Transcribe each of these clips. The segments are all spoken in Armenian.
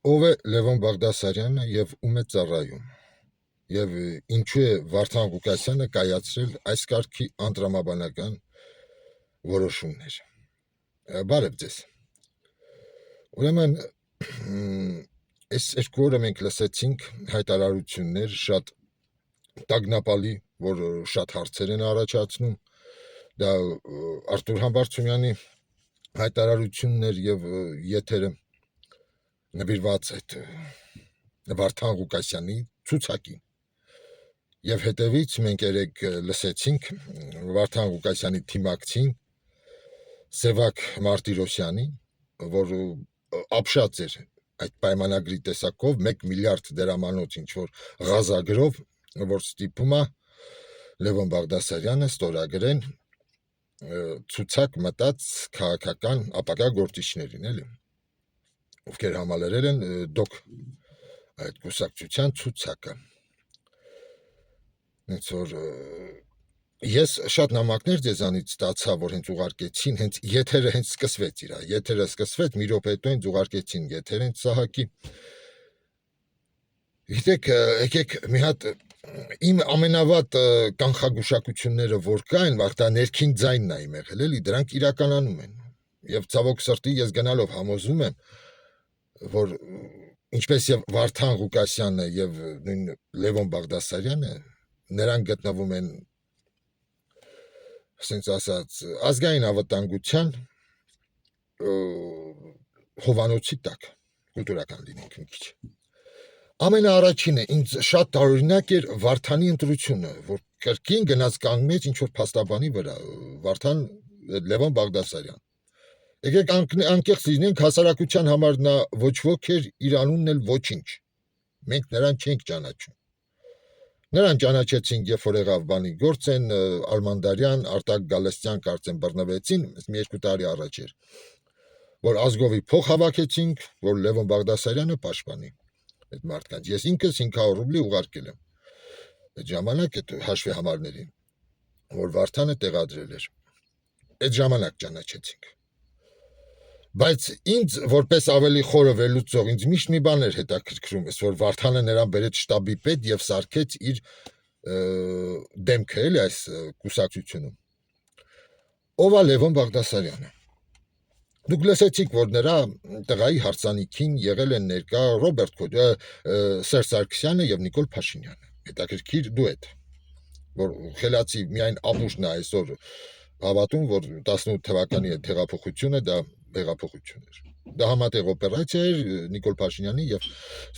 Ով է Լևոն Բաղդասարյանը եւ ում է ծառայում եւ ինչու է Վարդան Ղուկասյանը կայացրել այս կարգի անդրամաբանական որոշումներ։ Բարև ձեզ։ Ուրեմն այս երկու օրը մենք լսեցինք հայտարարություններ շատ տագնապալի, որ շատ հարցեր են առաջացնում։ Դա Արտուր Համբարձումյանի հայտարարություններ եւ եթերը նվիրված այդ Վարդան Ղուկասյանի ցուցակին։ Եվ հետևից մենք երեք լսեցինք Վարդան Ղուկասյանի թիմակցին Սևակ Մարտիրոսյանի, որ ապշած էր այդ պայմանագրի տեսակով 1 միլիարդ դրամանոց ինչ-որ ղազագրով, որ ստիպում է Լևոն Բաղդասարյանը ստորագրեն ցուցակ մտած քաղաքական ապագա գործիչներին, էլի, ովքեր համալրել են դոկ այդ կուսակցության ցուցակը։ Հենց որ ես շատ նամակներ ձեզանից ստացա, որ հենց ուղարկեցին, հենց եթերը հենց սկսվեց իրա, եթերը սկսվեց, մի րոպե հետո հենց ուղարկեցին եթեր հենց Սահակի։ Գիտեք, եկեք մի հատ իմ ամենավատ կանխագուշակությունները որ կային, վաղ դա ներքին ձայնն է իմ եղել, էլի, դրանք իրականանում են։ Եվ ցավոք սրտի ես գնալով համոզում եմ, որ ինչպես եւ Վարդան Ղուկասյանը եւ նույն Լևոն Բաղդասարյանը նրանք գտնվում են, ասենք ասած, ազգային անվտանգության հովանոցի տակ, կուլտուրական լինենք մի քիչ։ Ամենաառաջինը ինձ շատ տարօրինակ էր Վարդանի ընտրությունը, որ կրկին գնաց կանգնեց ինչ որ փաստաբանի վրա, Վարդան Լևոն Բաղդասարյան։ Եկեք անկեղծ լինենք, հասարակության համար նա ոչ ոք էր, իր անունն էլ ոչինչ։ Մենք նրան չենք ճանաչում։ Նրան ճանաչեցինք, երբ որ եղավ բանի գործեն, Արմանդարյան, Արտակ Գալստյան կարծեմ բռնվեցին, մի 2 տարի առաջ էր, որ ազգովի փող հավաքեցինք, որ Լևոն Բաղդասարյանը պաշտպանի այդ մարդկանց։ Ես ինքս 500 ռուբլի ուղարկել եմ այդ ժամանակ այդ հաշվի համարներին, որ Վարդանը տեղադրել էր։ Այդ ժամանակ ճանաչեցինք։ Բայց ինձ որպես ավելի խորը վերլուծող ինձ միշտ մի բան էր հետաքրքրում, որ Վարդանը նրան բերեց շտաբի պետ եւ սարքեց իր դեմքը, էլի, այս կուսակցությունում։ Ով է Լևոն Բաղդասարյանը։ Դուք լսեցիք, որ նրա տղայի հարսանիքին եղել են ներկա Ռոբերտ Սերժ Սարգսյանը եւ Նիկոլ Փաշինյանը։ Հետաքրքիր դուետ, որ խելացի միայն ապուշն է այսօր հավատում, որ 18 թվականի այդ հեղափոխությունը դա հեղափոխություն էր։ Դա համատեղ օպերացիա էր Նիկոլ Փաշինյանի եւ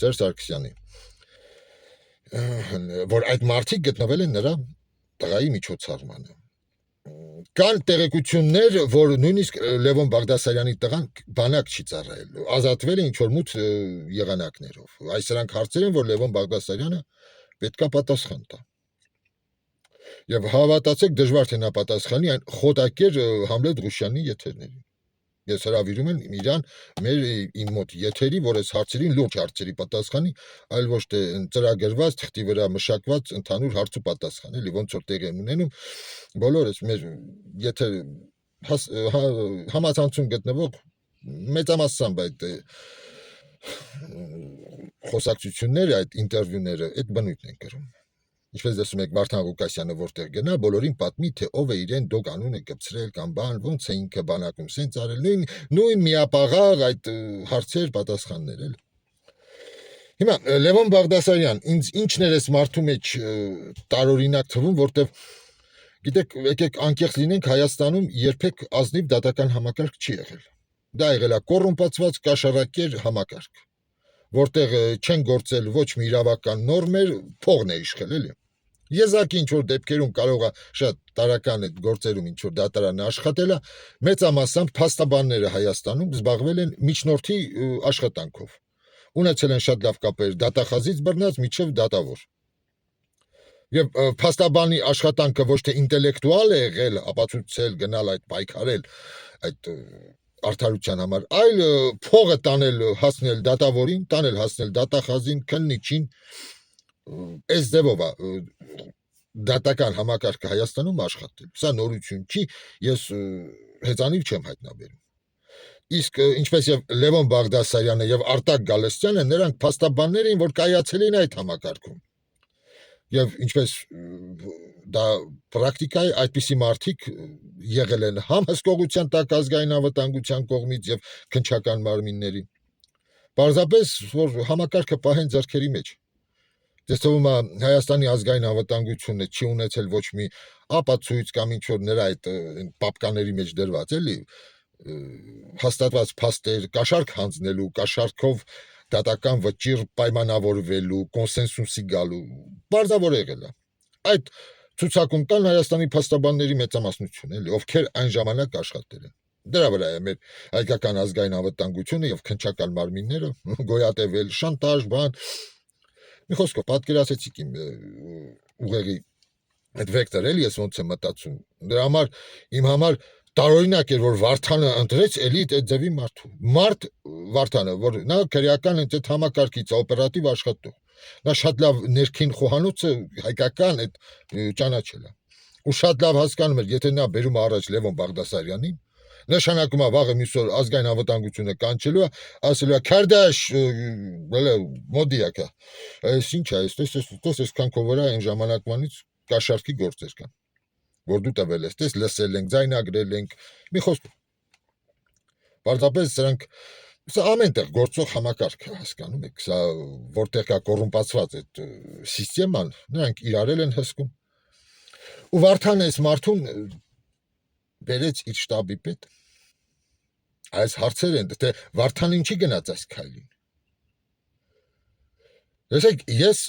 Սերժ Սարգսյանի, որ այդ մարդիկ գտնվել են նրա տղայի միջոցառմանը։ Կան տեղեկություններ, որ նույնիսկ Լևոն Բաղդասարյանի տղան բանակ չի ծառայել, ազատվել է ինչ որ մութ եղանակներով։ Այս սրանք հարցեր են, որ Լևոն Բաղդասարյանը պետքա պատասխան տա։ Եվ հավատացեք, դժվար թե նա պատասխանի այն խոտակեր Համլետ Ղուշյանի եթերներին։ Ես հրավիրում եմ իրան մեր իմ մոտ եթերի, որ այս հարցերին լուրջ հարցերի պատասխանի, այլ ոչ թե ծրագրված, թղթի վրա մշակված ընդհանուր հարց ու պատասխան, էլի ոնց որ տեղի են ունենում բոլորս մեր եթե համացանցում գտնվող մեծամասամբ այդ խոսակցությունները, այդ ինտերվյուները, այդ բնույթն են կրում։ Ինչպես տեսնում եք, Վարդան Ղուկասյանը որտեղ գնա, բոլորին պատմի, թե ով է իրեն դոկ անունը կպցրել կամ բան, ոնց է ինքը բանակում սենց արել, նույն միապաղաղ այդ հարցեր, պատասխաններ էլ։ Հիմա Լևոն Բաղդասարյան, ինձ ինչն էր այս մարդու մեջ տարօրինակ թվում, որտեվ գիտեք, եկեք անկեղծ լինենք, Հայաստանում երբեք ազնիվ դատական համակարգ չի եղել։ Դա եղել է կոռումպացված կաշառակեր համակարգ, որտեղ չեն գործել ոչ մի իրավական նորմեր, փողն է իշխել, էլի։ Եզակի ինչ որ դեպքերում կարող է շատ տարական այդ գործերում ինչ որ դատարանը աշխատել է, մեծամասամբ փաստաբանները Հայաստանում զբաղվել են միջնորդի աշխատանքով։ Ունեցել են շատ լավ կապեր դատախազից բռնած միջև դատավոր։ Եվ փաստաբանի աշխատանքը ոչ թե ինտելեկտուալ է եղել, ապացուցել, գնալ այդ պայքարել այդ արդարության համար, այլ փողը տանել, հասնել դատավորին, տանել հասնել դատախազին, քննիչին, այս ձևով է դատական համակարգը Հայաստանում աշխատել։ Սա նորություն չի, ես հեծանիվ չեմ հայտնաբերում։ Իսկ ինչպես եւ Լևոն Բաղդասարյանը եւ Արտակ Գալստյանը նրանք փաստաբաններ էին, որ կայացել էին այդ համակարգում։ Եվ ինչպես դա պրակտիկայի այդպիսի մարդիկ եղել են համ հսկողության տակ ազգային անվտանգության կողմից եւ քնչական մարմինների։ Պարզապես որ համակարգը պահեն ձեռքերի մեջ։ Դες թվում է Հայաստանի ազգային անվտանգությունը չի ունեցել ոչ մի ապացույց կամ ինչ որ նրա այդ պապկաների մեջ դրված էլի հաստատված փաստեր, կաշառք հանձնելու, կաշառքով դատական վճիռ պայմանավորվելու, կոնսենսուսի գալու, բարձավոր եղել է։ Այդ ցուցակում կան Հայաստանի փաստաբանների մեծամասնություն, էլի, ովքեր այն ժամանակ աշխատել են։ Դրա վրա է մեր հայկական ազգային անվտանգությունը եւ քնչական մարմինները գոյատևել, շանտաժ, բան։ Մի խոսքով պատկերացեցիք իմ ուղեղի այդ վեկտորը, էլի ես ոնց եմ մտածում։ Դրա համար իմ համար տարօրինակ էր, որ Վարդանը ընտրեց էլիտ այդ ձևի մարդու։ Մարդ Վարդանը, որ նա քրեական այդ համակարգից օպերատիվ աշխատող։ Նա շատ լավ ներքին խոհանոցը հայկական այդ ճանաչել է։ Ու շատ լավ հասկանում էր, եթե նա բերում առաջ Լևոն Բաղդասարյանին, նշանակում է վաղը մյուս օր ազգային անվտանգությունը կանչելու է, ասելու է Քարդաշ, մոդիակա։ Այս ինչ է, այս այսքան քո վրա այն ժամանակվանից կաշառքի գործեր կան։ Որ դու տվել ես, տես լսել ենք, ձայնագրել ենք, մի խոսք։ Պարզապես սրանք սա ամենտեղ գործող համակարգ է, հասկանում եք, սա որտեղ կա կոռումպացված այդ սիստեման, նրանք իրարել են հսկում։ Ու Վարդանը այս մարդուն բերեց իր շտաբի պետ։ Այս հարցեր են, թե Վարդան ինչի գնաց այս քայլին։ Տեսեք, ես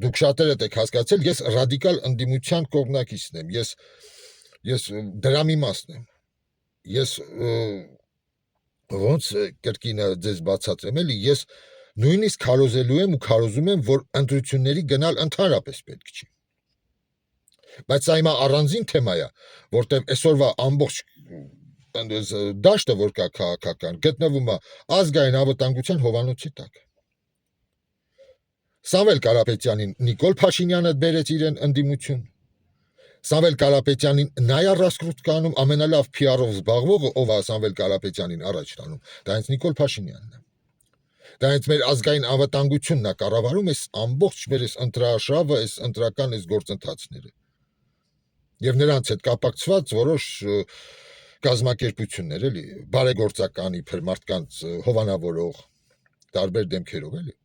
դուք շատերդ եք հասկացել, ես ռադիկալ ընդդիմության կողմնակիցն եմ, ես դրամի մասն եմ։ Ես ոնց կրկինը ձեզ բացատրեմ, էլի, ես նույնիսկ քարոզելու եմ ու քարոզում եմ, որ ընտրությունների գնալ ընդհանրապես պետք չի։ Բայց սա հիմա առանձին թեմա է, որտեղ այսօրվա ամբողջ դաշտը, որ կա քաղաքական, գտնվում է ազգային անվտանգության հովանոցի տակ։ Սամվել Կարապետյանին Նիկոլ Փաշինյանը բերեց իրեն ընդդիմություն։ Սամվել Կարապետյանին նայա ռասկրուտկանում ամենալավ PR-ով զբաղվողը, ով է Սամվել Կարապետյանին առաջ տանում, դա հենց Նիկոլ Փաշինյանն է։ Դա հենց մեր ազգային անվտանգությունն է կառավարում այս ամբողջ մեր այս ընտրաշավը, այս ընտրական այս գործընթացները։ Եվ նրանց հետ կապակցված որոշ կազմակերպություններ, էլի, բարեգործական իբր մարդկանց հովանավորող տարբեր դեմքերով, էլի։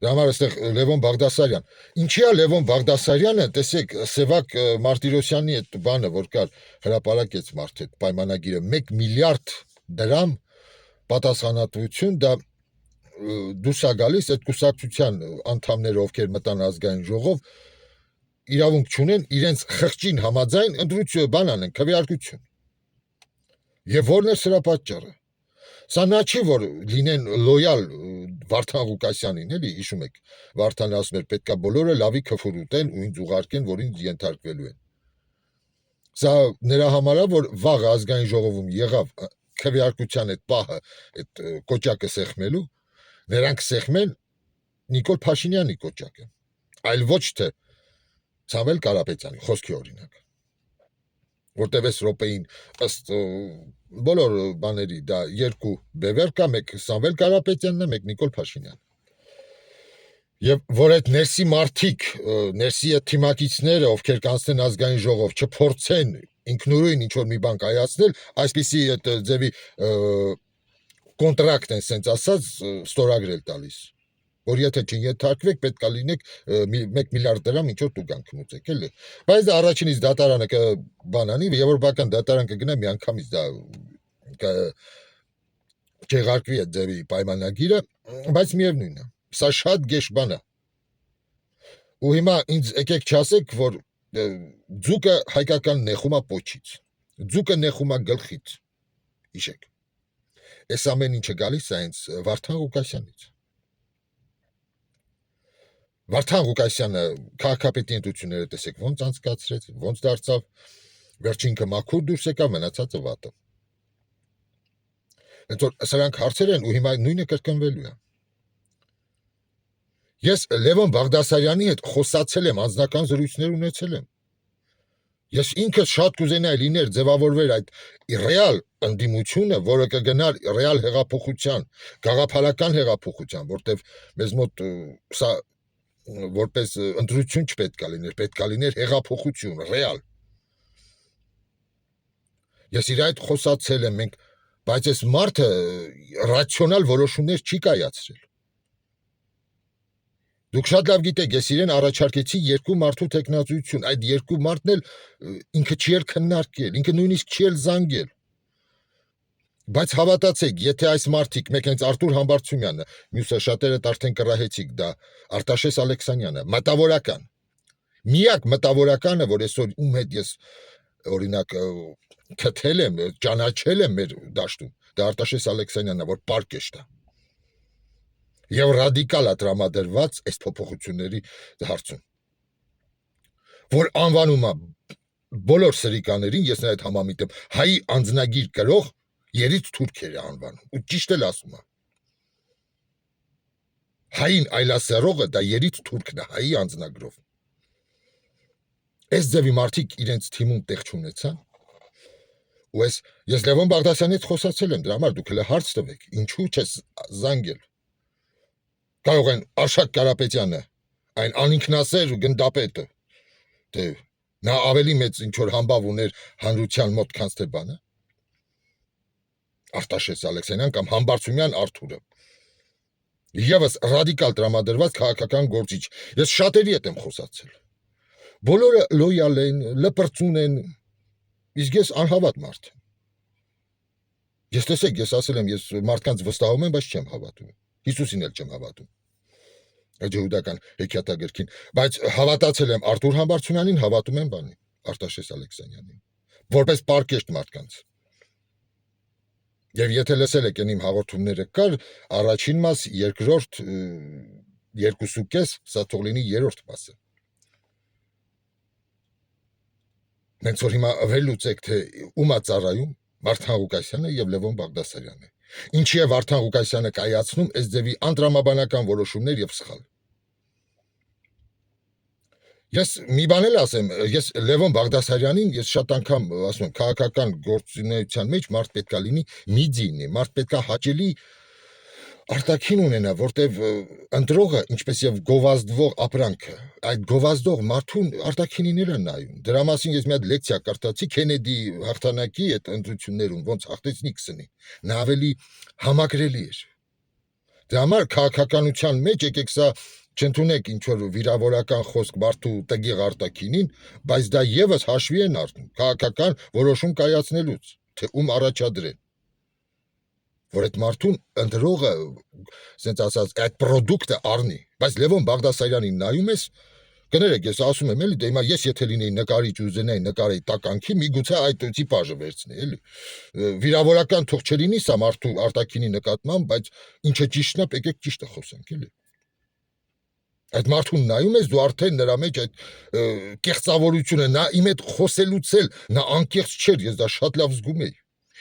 Դրա համար այստեղ Լևոն Բաղդասարյան։ Ինչի է Լևոն Բաղդասարյանը, տեսեք, Սևակ Մարտիրոսյանի այդ բանը, որ կար հրապարակեց մարդ այդ պայմանագիրը 1 միլիարդ դրամ պատասխանատվություն, դա դուրս է գալիս այդ կուսակցության անդամները, ովքեր մտան ազգային ժողով, իրավունք չունեն իրենց խղճին համաձայն ընտրություն բան անեն, քվեարկություն։ Եվ որն է սրա պատճառը։ Սա նա չի, որ լինեն լոյալ Վարդան Ղուկասյանին, էլի, հիշում եք, Վարդանը ասում էր, պետքա բոլորը լավի քֆուր ուտեն ու ինձ ուղարկեն, որ ինձ ենթարկվելու են։ Սա նրա համար է, որ վաղ ազգային ժողովում եղավ քվեարկության այդ պահը, այդ կոճակը սեղմելու, նրանք սեղմեն Նիկոլ Փաշինյանի կոճակը, այլ ոչ թե Սամվել Կարապետյանի, խոսքի օրինակ, որտև այս րոպեին ըստ բոլոր բաների դա երկու բևեր կա, մեկ Սամվել Կարապետյանն է, մեկ Նիկոլ Փաշինյանը։ Եվ որ այդ ներսի մարդիկ, ներսի այդ թիմակիցները, ովքեր կանցնեն ազգային ժողով, չփորձեն ինքնուրույն ինչ-որ մի բան կայացնել, այսպիսի այդ ձևի կոնտրակտ են, սենց ասած, ստորագրել տալիս, որ եթե չենթարկվեք, պետք է լինեք 1 միլիարդ դրամ ինչ-որ տուգանք մուծեք, էլի։ Բայց դա առաջինից դատարանը կբանանի, Եվրոպական դատարան կգնա միանգամից դա չեղարկվի այդ ձևի պայմանագիրը, բայց միևնույնն է, սա շատ գեշ բան է։ Ու հիմա ինձ եկեք չասեք, որ ձուկը հայկական նեխում է պոչից, ձուկը նեխում է գլխից, հիշեք։ Այս ամեն ինչը գալիս է հենց Վարդան Ղուկասյանից։ Վարդան Ղուկասյանը քաղաքապետի ընտրությունները տեսեք ոնց անցկացրեց, ոնց դարձավ, վերջինքը մաքուր դուրս եկավ, մնացածը վատը։ Հենց որ սրանք հարցեր են ու հիմա նույնը կրկնվելու է։ Ես Լևոն Բաղդասարյանի հետ խոսացել եմ, անձնական զրույցներ ունեցել եմ։ Ես ինքս շատ կուզենայի լիներ ձևավորվեր այդ ռեալ ընդդիմությունը, որը կգնար ռեալ հեղափոխության, գաղափարական հեղափոխության, որտեվ մեզ մոտ սա որպես ընտրություն չպետք է լիներ, պետք է լիներ հեղափոխություն, ռեալ։ Ես իր այդ խոսացել եմ մենք, բայց այս մարդը ռացիոնալ որոշումներ չի կայացրել։ Դուք շատ լավ գիտեք, ես իրեն առաջարկեցի երկու մարդու տեխնազույցություն, այդ երկու մարդն էլ ինքը չի էլ քննարկել, ինքը նույնիսկ չի էլ զանգել։ Բայց հավատացեք, եթե այս մարդիկ, մեկ հենց Արտուր Համբարձումյանը, մյուսը շատերը արդեն կռահեցիք, դա Արտաշես Ալեքսանյանը, մտավորական։ Միակ մտավորականը, որ այսօր ում հետ ես օրինակ քթել եմ, ճանաչել եմ մեր դաշտում, դա Արտաշես Ալեքսանյանն է, որ պարկեշտ է։ Եվ ռադիկալ է տրամադրված այս փոփոխությունների հարցում, որ անվանում է բոլոր սրիկաներին, ես նրա հետ համամիտ եմ, հայի անձնագիր կրող երից թուրքեր է անվանում, ու ճիշտ էլ ասում է։ Հային այլասերողը դա երից թուրքն է, հայի անձնագրով։ Այս ձևի մարդիկ իրենց թիմում տեղ չունեցան, ու ես Լևոն Բաղդասարյանի հետ խոսացել եմ, դրա համար դուք հենց հարց տվեք, ինչու չես զանգել։ Կարող են Արշակ Կարապետյանը, այն անինքնասեր ու գնդապետը, թե նա ավելի մեծ ինչ-որ համբավ ուներ հանրության մոտ, քան թե բանը, Արտաշես Ալեքսանյան կամ Համբարձումյան Արթուրը, ևս ռադիկալ տրամադրված քաղաքական գործիչ։ Ես շատերի հետ եմ խոսացել, բոլորը լոյալ են, լպրծուն են, իսկ ես անհավատ մարդ եմ։ Ես տեսեք, ես ասել եմ, ես մարդկանց վստահում եմ, բայց չեմ հավատում, Հիսուսին էլ չեմ հավատում, ջհուդական հեքիաթագրքին, բայց հավատացել եմ Արտուր Համբարձումյանին, հավատում եմ բանին, Արտաշես Ալեքսանյանին, որպես պարկեշտ մարդկանց։ Եվ եթե լսել եք իմ հաղորդումները կար, առաջին մաս, երկրորդ, երկուսուկես, սա թող լինի երրորդ մասը։ Հենց որ հիմա վերլուծեք, թե ում է ծառայում Վարդան Ղուկասյանը եւ Լևոն Բաղդասարյանը։ Ինչի է Վարդան Ղուկասյանը կայացնում այս ձևի անդրամաբանական որոշումներ եւ սխալ։ Ես մի բան էլ ասեմ, ես Լևոն Բաղդասարյանին ես շատ անգամ ասում եմ, քաղաքական գործունեության մեջ մարդ պետք է լինի միձինի, մարդ պետք է հաճելի արտաքին ունենա, որտեվ ընտրողը, ինչպես եւ գովազդվող ապրանքը, այդ գովազդող մարդուն արտաքինիներ են նայում։ Դրա մասին ես մի հատ լեկցիա կարդացի Քենեդի հաղթանակի այդ ընտրություններում, ոնց հաղթեց Նիքսոնի։ Նա ավելի համակրելի էր։ Դրա համար քաղաքականության մեջ եկեք սա չընդունեք ինչ-որ վիրավորական խոսք մարդու տգեղ արտաքինին, բայց դա եւս հաշվի են առնում քաղաքական որոշում կայացնելուց, թե ում առաջադրեն, որ այդ մարդուն ընտրողը, ասենց ասած, այդ պրոդուկտը առնի, բայց Լևոն Բաղդասարյանին նայում ես, կներեք, ես ասում եմ էլի, դե հիմա ես եթե լինեի նկարիչ ու ուզենայի նկարեի տականքի, միգուցե այդ տիպաժը վերցնեի, էլի։ Վիրավորական թող չլինի սա մարդու արտաքինի նկատմամբ, բայց ինչը ճիշտն է, եկեք ճիշտը խոսենք, էլի։ Այդ մարդուն նայում ես, դու արդեն նրա մեջ այդ կեղծավորությունը, նա իմ հետ խոսելուց էլ, նա անկեղծ չէր, ես դա շատ լավ զգում էի։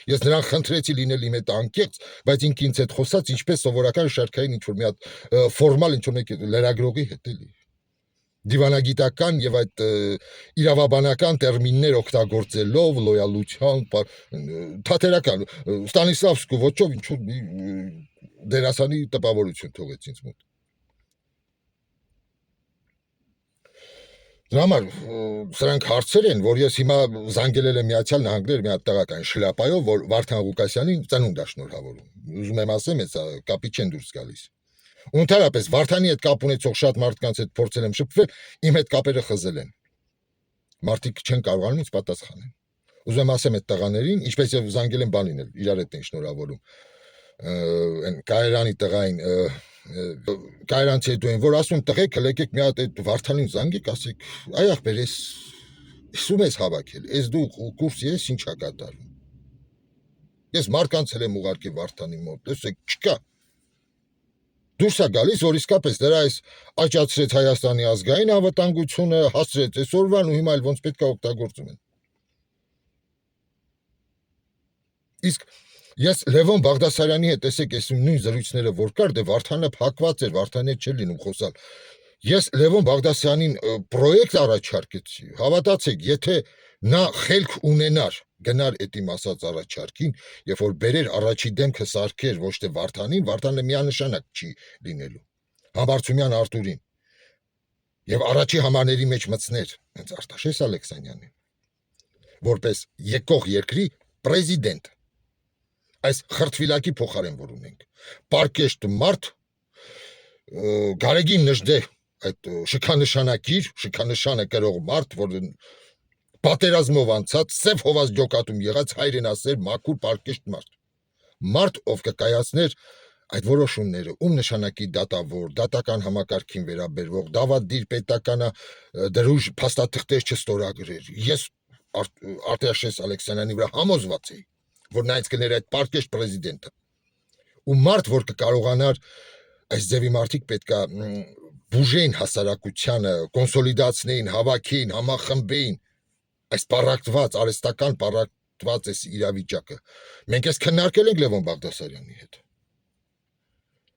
Ես նրան խնդրեցի լինել իմ հետ անկեղծ, բայց ինքն ինձ հետ խոսած ինչպես սովորական շարքային ինչ-որ մի հատ ֆորմալ ինչ-որ մեկ լրագրողի հետ էլի։ Դիվանագիտական եւ այդ իրավաբանական տերմիններ օգտագործելով, լոյալության, թատերական, Ստանիսլավսկու ոճով ինչ-որ դերասանի տպավորություն թողեց ինձ մոտ։ Դրա համար սրանք հարցեր են, որ ես հիմա զանգել եմ Միացյալ Նահանգներ մի հատ տեղական շլապայով, որ Վարդան Ղուկասյանին ծնունդ է շնորհավորում։ Ուզում եմ ասեմ, հեսա կապի չեն դուրս գալիս։ Ընդհանրապես Վարդանի հետ կապ ունեցող շատ մարդկանց հետ փորձել եմ շփվել, իմ հետ կապերը խզել են։ Մարդիկ չեն կարողանում ինձ պատասխանել։ Ուզում եմ ասեմ այդ տղաներին, ինչպես եւ զանգել եմ բանին էլ, իրար հետ են շնորհավորում։ Այն Կայարանի տղային Կայարանցի հետ են, որ ասում տղեկ, եկեք մի հատ այդ Վարդանին զանգեք, ասեք, այ ախպեր, ես ում ես հավաքել, ես դու կուրս ես ինչա կատարում։ Ես մարկանցել եմ ուղարկի Վարդանի մոտ, տեսեք, չկա։ Դուրս է գալիս, որ իսկապես դրա այս աճացրեց Հայաստանի ազգային անվտանգությունը, հասցրեց այսօրվան ու հիմա էլ ոնց պետք է օգտագործում են։ Իսկ ես Լևոն Բաղդասարյանի հետ տեսեք այս նույն զրույցները որ կար, դե Վարդանը փակված էր, Վարդանի հետ չէր լինում խոսալ։ Ես Լևոն Բաղդասյանին պրոյեկտ առաջարկեցի, հավատացեք, եթե նա խելք ունենար, գնար այդ իմ ասած առաջարկին, երբ որ բերեր առաջի դեմքը սարքեր ոչ թե Վարդանին, Վարդանը միանշանակ չի լինելու, Համբարձումյան Արտուրին, եւ առաջի համաների մեջ մտցներ հենց Արտաշես Ալեքսանյանին, որպես եկող երկրի պրեզիդենտ, այս խրտվիլակի փոխարեն որ ունենք, պարկեշտ մարդ, Գարեգին Նժդե, այդ շքանշանը կրող մարդ, որ պատերազմով անցած, սև հովազ ջոկատում եղած հայրենասեր մաքուր պարկեշտ մարդ, ով կկայացներ այդ որոշումները, ում նշանակի դատավոր, դատական համակարգին վերաբերվող, դավադիր պետականա դրուժ փաստաթղթեր չստորագրեր։ Ես Արտաշես Ալեքսանյանի վրա համոզված էի, որ նա ինձ կներ այդ պարկեշտ պրեզիդենտը, ու մարդ, որ կկարողանար այս ձևի մարդիկ պետքա բուժեին հասարակությանը, կոնսոլիդացնեին, հավաքեին, համախմբեին, այս պարակտված, արհեստական պարակտված այս իրավիճակը։ Մենք այս քննարկել ենք Լևոն Բաղդասարյանի հետ։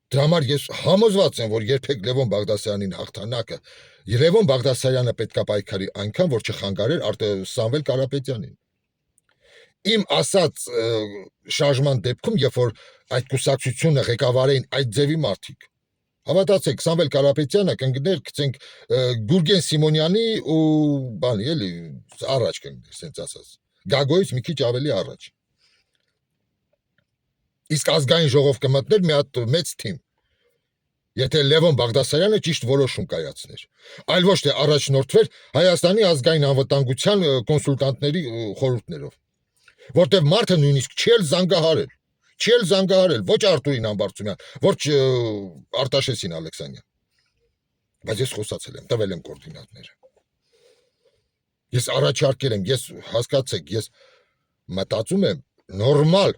Դրա համար ես համոզված եմ, որ երբեք Լևոն Բաղդասարանին հաղթանակը Լևոն Բաղդասարյանը պետքա պայքարի այնքան, որ չխանգարեր Սամվել Կարապետյանին։ Իմ ասած շարժման դեպքում, երբ որ այդ կուսակցությունը ղեկավարեին այդ ձևի մարդիկ, հավատացեք, Սամվել Կարապետյանը կընկներ, գցենք Գուրգեն Սիմոնյանի ու բանի, էլի, առաջ կընկներ, սենց ասած, Գագոյից մի քիչ ավելի առաջ։ Իսկ ազգային ժողով կմտներ մի հատ մեծ թիմ, եթե Լևոն Բաղդասարյանը ճիշտ որոշում կայացներ, այլ ոչ թե առաջնորդվեր Հայաստանի ազգային անվտանգության կոնսուլտանտների խորհուրդներով, որտեղ մարդը նույնիսկ չի զանգահարել, ոչ Արտուրին Համբարձումյան, ոչ Արտաշեսին Ալեքսանյան, բայց ես խոսացել եմ, տվել եմ կոորդինատները, ես առաջարկել եմ, ես հասկացեք, ես մտածում եմ նորմալ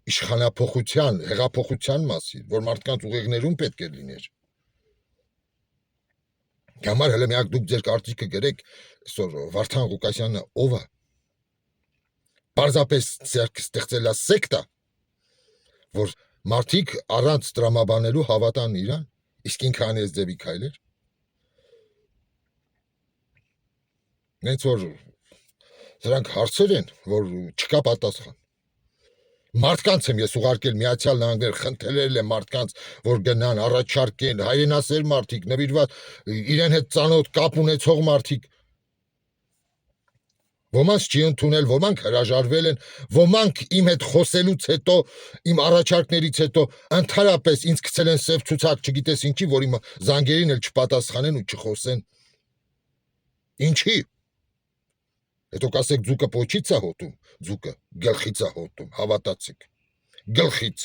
իշխանափոխության, հեղափոխության մասին, որ մարդկանց ուղեղներում պետք է լիներ։ Համար հələ միակ դուք ձեր կարծիքը գրեք, այսօր Վարդան Ղուկասյանը ով է։ Պարզապես ստեղծելա սեկտա, որ մարդիկ առանց տրամաբանելու հավատան իրան, իսկ ինքը անի այս ձևի քայլեր։ Նենց որ սրանք հարցեր են, որ չկա պատասխան։ Մարդկանց եմ ես ուղարկել Միացյալ Նահանգներ, խնդրել եմ մարդկանց, որ գնան, առաջարկեն, հայրենասեր մարդիկ, նվիրված, իրեն հետ ծանոթ կապ ունեցող մարդիկ։ Ոմանց չի ընդունել, ոմանք հրաժարվել են, ոմանք իմ հետ խոսելուց հետո, իմ առաջարկներից հետո ընդհանրապես ինձ գցել են սև ցուցակ, չգիտես ինչի, որ իմ զանգերին էլ չպատասխանեն ու չխոսեն։ Ինչի։ Հետո կասեք ձուկը պոչից է հոտում, ձուկը գլխից է հոտում, հավատացեք, գլխից։